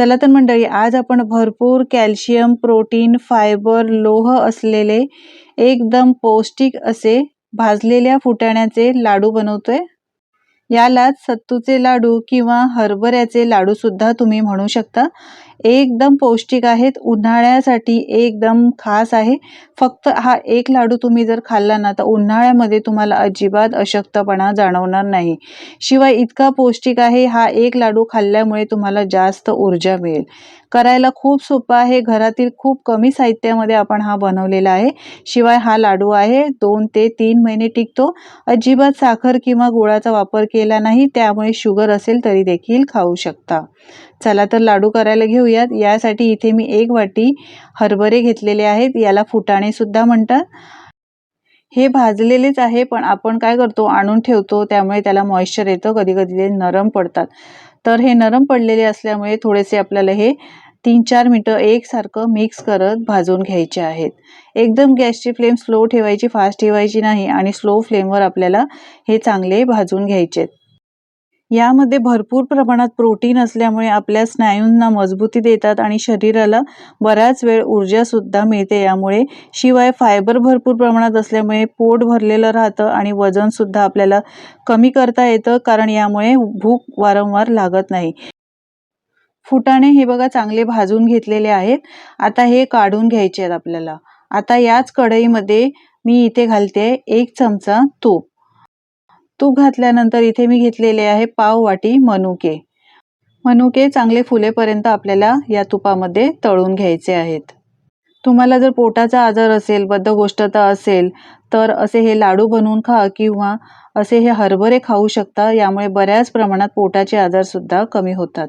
चला तर मंडळी, आज आपण भरपूर कॅल्शियम, प्रोटीन, फायबर, लोह असलेले एकदम पौष्टिक असे भाजलेल्या फुटाण्याचे लाडू बनवतोय। यालाच सत्तूचे लाडू किंवा हरभऱ्याचे लाडू सुद्धा तुम्ही म्हणू शकता। एकदम पौष्टिक आहेत, उन्हाळ्यासाठी एकदम खास आहे। फक्त हा एक लाडू तुम्ही जर खाल्ला ना तर उन्हाळ्यामध्ये तुम्हाला अजिबात अशक्तपणा जाणवणार नाही। शिवाय इतका पौष्टिक आहे, हा एक लाडू खाल्ल्यामुळे तुम्हाला जास्त ऊर्जा मिळेल। करायला खूप सोपा आहे, घरातील खूप कमी साहित्यामध्ये आपण हा बनवलेला आहे। शिवाय हा लाडू आहे 2 ते 3 महिने टिकतो। अजिबात साखर किंवा गुळाचा वापर केला नाही, त्यामुळे शुगर असेल तरी देखील खाऊ शकता। चला तर लाडू करायला घेऊयात। यासाठी इथे मी 1 वाटी हरभरे घेतलेले आहेत, याला फुटाणे सुद्धा म्हणतात। हे भाजलेलेच आहे, पण आपण काय करतो आणून ठेवतो, त्यामुळे त्याला मॉइश्चर येतं, कधी-कधी ते नरम पडतात। तर हे नरम पडलेले असल्यामुळे थोडेसे आपल्याला हे 3-4 मिनिटं एकसारखं मिक्स करत भाजून घ्यायचे आहेत। एकदम गॅसची फ्लेम स्लो ठेवायची, फास्ट ठेवायची नाही आणि स्लो फ्लेमवर आपल्याला हे चांगले भाजून घ्यायचे। यामध्ये भरपूर प्रमाणात प्रोटीन असल्यामुळे आपल्या स्नायूंना मजबूती देतात आणि शरीराला बराच वेळ ऊर्जा सुद्धा मिळते यामुळे। शिवाय फायबर भरपूर प्रमाणात असल्यामुळे पोट भरलेलं राहतं आणि वजन सुद्धा आपल्याला कमी करता येतं, कारण यामुळे भूक वारंवार लागत नाही। फुटाणे हे बघा चांगले भाजून घेतलेले आहेत। आता हे काढून घ्यायचे आहेत आपल्याला। आता याच कढईमध्ये मी इथे घालते 1 चमचा तूप। तूप घातल्यानंतर इथे मी घेतलेले आहे पाव वाटी मनुके। मनुके चांगले फुलेपर्यंत आपल्याला या तुपामध्ये तळून घ्यायचे आहेत। तुम्हाला जर पोटाचा आजार असेल, बद्धकोष्ठता असेल, तर असे हे लाडू बनवून खा किंवा असे हे हरभरे खाऊ शकता। यामुळे बऱ्याच प्रमाणात पोटाचे आजार सुद्धा कमी होतात।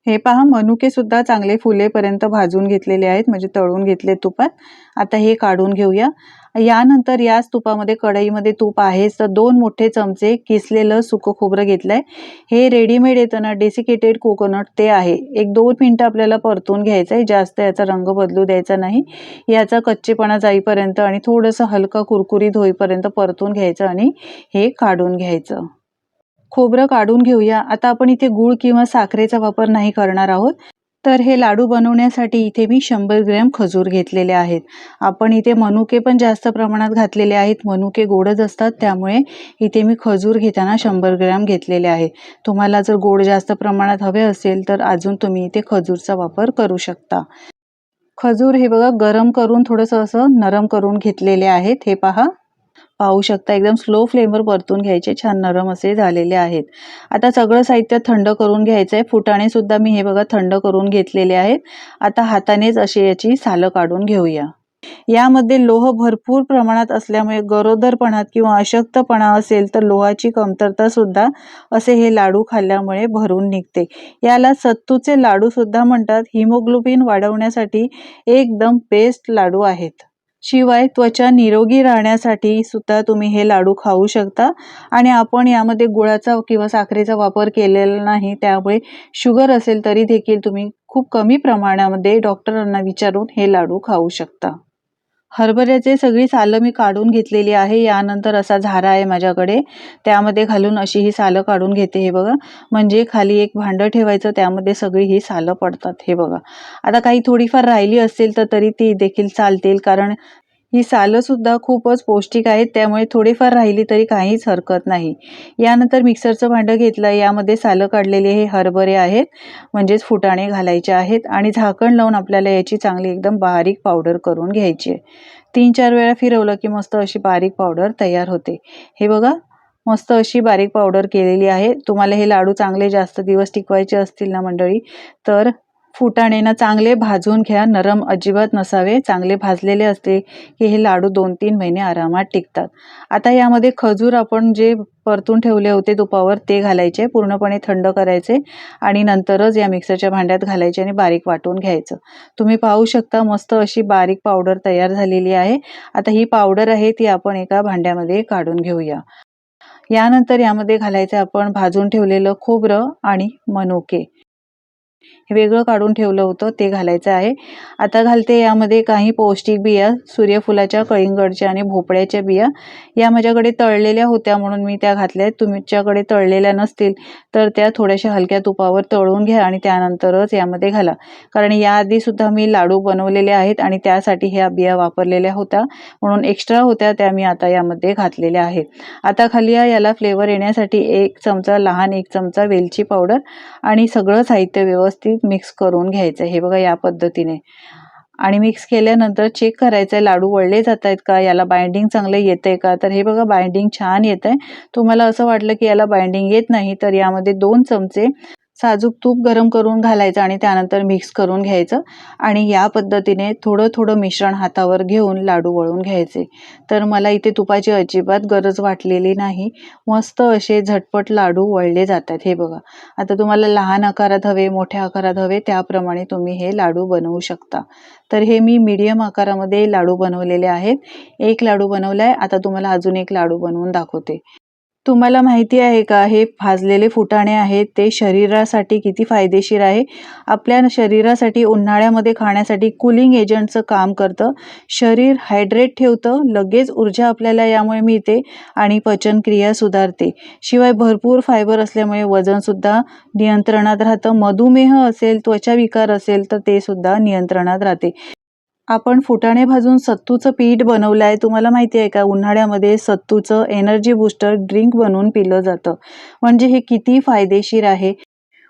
हे पहा, मनुके सुद्धा चांगले फुलेपर्यंत भाजून घेतलेले आहेत, म्हणजे तळून घेतले तुपात। आता हे काढून घेऊया। यानंतर याच तुपामध्ये कढईमध्ये तूप आहे तर 2 मोठे चमचे किसलेलं सुकं खोबरं घेतलंय। हे रेडीमेड येतं ना, डेसिकेटेड कोकोनट, ते आहे। 1-2 मिनिटं आपल्याला परतून घ्यायचं आहे, जास्त याचा रंग बदलू द्यायचा नाही। याचा कच्चेपणा जाईपर्यंत आणि थोडंसं हलका कुरकुरीत होईपर्यंत परतून घ्यायचं आणि हे काढून घ्यायचं। खोबरं काढून घेऊया। आता आपण इथे गूळ किंवा साखरेचा वापर नाही करणार आहोत। तर हे लाडू बनवण्यासाठी इथे मी 100 ग्रॅम खजूर घेतलेले आहेत। आपण इथे मनुके पण जास्त प्रमाणात घातलेले आहेत, मनुके गोडच असतात, त्यामुळे इथे मी खजूर घेताना 100 ग्रॅम घेतलेले आहेत। तुम्हाला जर गोड जास्त प्रमाणात हवे असेल तर अजून तुम्ही इथे खजूरचा वापर करू शकता। खजूर हे बघा गरम करून थोडंसं असं नरम करून घेतलेले आहेत। हे पहा, पाहू शकता एकदम स्लो फ्लेमवर परतून घ्यायचे, छान नरम असे झालेले आहेत। आता सगळं साहित्य थंड करून घ्यायचं आहे। फुटाणे सुद्धा मी हे बघा थंड करून घेतलेले आहेत। आता हातानेच अशी याची सालं काढून घेऊया। यामध्ये लोह भरपूर प्रमाणात असल्यामुळे गरोदरपणात किंवा अशक्तपणा असेल तर लोहाची कमतरता सुद्धा असे हे लाडू खाल्ल्यामुळे भरून निघते। याला सत्तूचे लाडू सुद्धा म्हणतात। हिमोग्लोबिन वाढवण्यासाठी एकदम बेस्ट लाडू आहेत। शिवाय त्वचा निरोगी राहण्यासाठी सुद्धा तुम्ही हे लाडू खाऊ शकता आणि आपण यामध्ये गुळाचा किंवा साखरेचा वापर केलेला नाही, त्यामुळे शुगर असेल तरी देखील तुम्ही खूप कमी प्रमाणामध्ये डॉक्टरांना विचारून हे लाडू खाऊ शकता। हरभऱ्याचे सगळी सालं मी काढून घेतलेली आहे। यानंतर असा झारा आहे माझ्याकडे, त्यामध्ये घालून अशी ही सालं काढून घेते। हे बघा, म्हणजे खाली एक भांडं ठेवायचं, त्यामध्ये सगळी ही सालं पडतात। हे बघा, आता काही थोडीफार राहिली असेल तर तरी ती देखील चालतील, कारण ही सालं सुद्धा खूपच पौष्टिक आहेत, त्यामुळे थोडीफार राहिली तरी काहीच हरकत नाही। यानंतर मिक्सरचं भांडं घेतलं, यामध्ये सालं काढलेले हे हरभरे आहेत, म्हणजेच फुटाणे घालायचे आहेत आणि झाकण लावून आपल्याला याची चांगली एकदम बारीक पावडर करून घ्यायची आहे। 3-4 वेळा फिरवलं की मस्त अशी बारीक पावडर तयार होते। हे बघा, मस्त अशी बारीक पावडर केलेली आहे। तुम्हाला हे लाडू चांगले जास्त दिवस टिकवायचे असतील ना मंडळी, तर फुटाणे ना चांगले भाजून घ्या, नरम अजिबात नसावे, चांगले भाजलेले असते की हे लाडू 2-3 महिने आरामात टिकतात। आता यामध्ये खजूर आपण जे परतून ठेवले होते तुपावर ते घालायचे, पूर्णपणे थंड करायचे आणि नंतरच या मिक्सरच्या भांड्यात घालायचे आणि बारीक वाटून घ्यायचं। तुम्ही पाहू शकता मस्त अशी बारीक पावडर तयार झालेली आहे। आता ही पावडर आहे ती आपण एका भांड्यामध्ये काढून घेऊया। यानंतर यामध्ये घालायचं आपण भाजून ठेवलेलं खोबरं आणि मनुके। हे वेगळं काढून ठेवलं होतं ते घालायचं आहे. आता घालते यामध्ये काही पौष्टिक बिया, सूर्यफुलाच्या, कळिंगडच्या आणि भोपळ्याच्या बिया. या माझ्याकडे तळलेल्या होत्या म्हणून मी त्या घातल्या आहेत. तुमच्याकडे तळलेल्या नसतील तर त्या थोड्याशा हलक्या तुपावर तळून घ्या आणि त्यानंतरच यामध्ये घाला. कारण याआधी सुद्धा मी लाडू बनवलेले आहेत आणि त्यासाठी ह्या बिया वापरलेल्या होत्या, म्हणून एक्स्ट्रा होत्या त्या मी आता यामध्ये घातलेल्या आहेत. आता खाली याला फ्लेवर येण्यासाठी 1 चमचा लहान 1 चमचा वेलची पावडर आणि सगळं साहित्य व्यवस्थित मिक्स करून घ्यायचं. हे बघा या पद्धतीने. आणि मिक्स केल्यानंतर चेक करायचं आहे लाडू वळले जात आहेत का, याला बाइंडिंग चांगलं येतंय का. तर हे बघा बाइंडिंग छान येतंय. तुम्हाला असं वाटलं की याला बाइंडिंग येत नाही तर यामध्ये 2 चमचे साजूक तूप गरम करून घालायचं आणि त्यानंतर मिक्स करून घ्यायचं आणि या पद्धतीने थोडं थोडं मिश्रण हातावर घेऊन लाडू वळून घ्यायचे. तर मला इथे तुपाची अजिबात गरज वाटलेली नाही. मस्त असे झटपट लाडू वळले जातात. हे बघा. आता तुम्हाला लहान आकारात हवे, मोठ्या आकारात हवे त्याप्रमाणे तुम्ही हे लाडू बनवू शकता. तर हे मी मीडियम आकारामध्ये लाडू बनवलेले आहेत. 1 लाडू बनवलाय. आता तुम्हाला अजून 1 लाडू बनवून दाखवते. तुम्हाला माहिती आहे का, हे भाजलेले फुटाणे आहेत ते शरीरासाठी किती फायदेशीर आहे. आपल्या शरीरासाठी उन्हाळ्यामध्ये खाण्यासाठी कूलिंग एजंटचं काम करतं. शरीर हायड्रेट ठेवतं, लगेच ऊर्जा आपल्याला यामुळे मिळते आणि पचनक्रिया सुधारते. शिवाय भरपूर फायबर असल्यामुळे वजनसुद्धा नियंत्रणात राहतं. मधुमेह असेल, त्वचाविकार असेल तर ते सुद्धा नियंत्रणात राहते. आपण फुटाणे भाजून सत्तूचं पीठ बनवलं आहे. तुम्हाला माहिती आहे का, उन्हाळ्यामध्ये सत्तूचं एनर्जी बूस्टर ड्रिंक बनवून पिलं जातं. म्हणजे हे किती फायदेशीर आहे.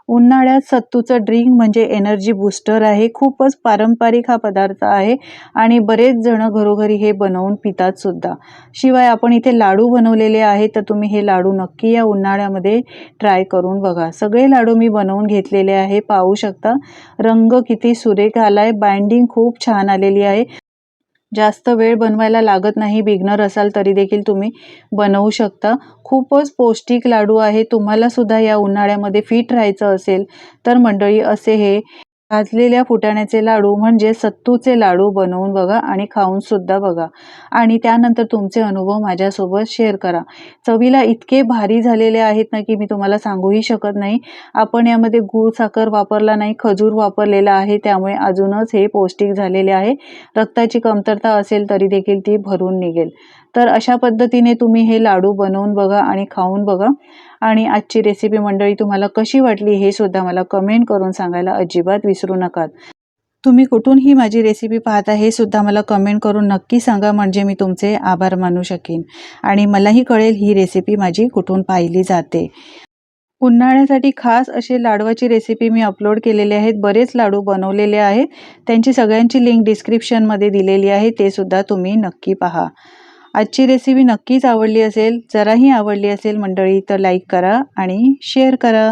उन्हाळ्यात सत्तूचं ड्रिंक म्हणजे एनर्जी बूस्टर आहे. खूपच पारंपरिक हा पदार्थ आहे आणि बरेच जण घरोघरी हे बनवून पितात सुद्धा. शिवाय आपण इथे लाडू बनवलेले आहेत तर तुम्ही हे लाडू नक्की या उन्हाळ्यामध्ये ट्राय करून बघा. सगळे लाडू मी बनवून घेतलेले आहे. पाहू शकता रंग किती सुरेख आलाय, बाइंडिंग खूप छान आलेली आहे. जास्त वेळ बनवायला लागत नाही. बिगनर असाल तरी देखील तुम्ही बनवू शकता. खूपच पौष्टिक लाडू आहे. तुम्हाला सुद्धा या उन्हाळ्यामध्ये फिट राहायचं असेल तर मंडळी असे हे भाजलेल्या फुटाण्याचे लाडू म्हणजे सत्तूचे लाडू बनवून बघा आणि खाऊन सुद्धा बघा आणि त्यानंतर तुमचे अनुभव माझ्यासोबत शेअर करा. चवीला इतके भारी झालेले आहेत ना की मी तुम्हाला सांगूही शकत नाही. आपण यामध्ये गूळ साखर वापरला नाही, खजूर वापरलेला आहे, त्यामुळे अजूनच हे पौष्टिक झालेले आहे. रक्ताची कमतरता असेल तरी देखील ती भरून निघेल. तर अशा पद्धतीने तुम्ही हे लाडू बनवून बघा आणि खाऊन बघा. आणि आजची रेसिपी मंडळी तुम्हाला कशी वाटली हे सुद्धा मला कमेंट करून सांगायला अजिबात विसरू नका. तुम्ही कुठून ही माझी रेसिपी पाहता हे सुद्धा मला कमेंट करून नक्की सांगा, म्हणजे मी तुमचे आभार मानू शकेन आणि मलाही कळेल ही रेसिपी माझी कुठून पाहिली जाते. उन्हाळ्यासाठी खास असे लाडवाची रेसिपी मी अपलोड केलेले आहेत. बरेच लाडू बनवलेले आहेत. त्यांची सगळ्यांची लिंक डिस्क्रिप्शनमध्ये दिलेली आहे. ते सुद्धा तुम्ही नक्की पहा. आजची रेसिपी नक्कीच आवडली असेल. जराही आवडली असेल मंडळी तर लाईक करा आणि शेअर करा.